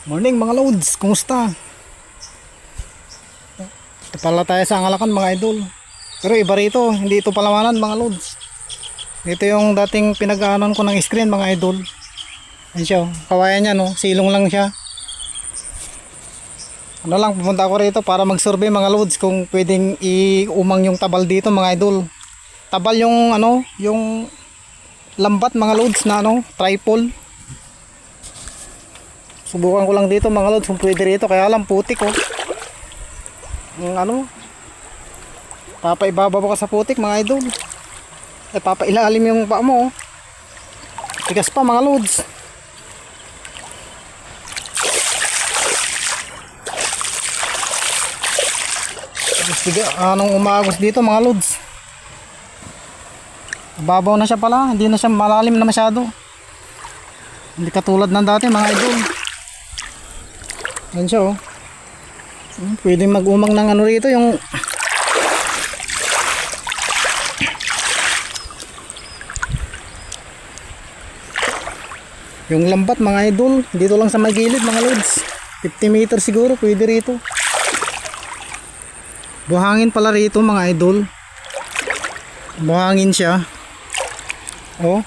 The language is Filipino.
Morning mga loads, kumusta? Ito pala tayo sa Angalakan mga idol. Pero iba rito, hindi ito palamanan mga loads. Ito yung dating pinag-aanan ko ng screen mga idol. Ayan siya, kawayan niya no, silong lang siya. Ano lang, pupunta ako rito para mag-survey mga loads kung pwedeng iumang yung tabal dito mga idol. Tabal yung ano, yung lambat mga loads na ano, tripod. Subukan ko lang dito mga lods kung pwede rito, kaya lang putik oh. Yung ano, papaibabaw ka sa putik mga idol. Papailalim yung paa mo oh. Tigas pa mga lods. Anong umagos dito mga lods. Babaw na siya pala, hindi na siya malalim na masyado. Hindi katulad ng dati mga idol. Yan siya oh. Pwede mag-umang ng ano rito yung lambat mga idol. Dito lang sa may gilid mga lods. 50 meters siguro pwede rito. Buhangin pala rito mga idol. Buhangin siya. Oh.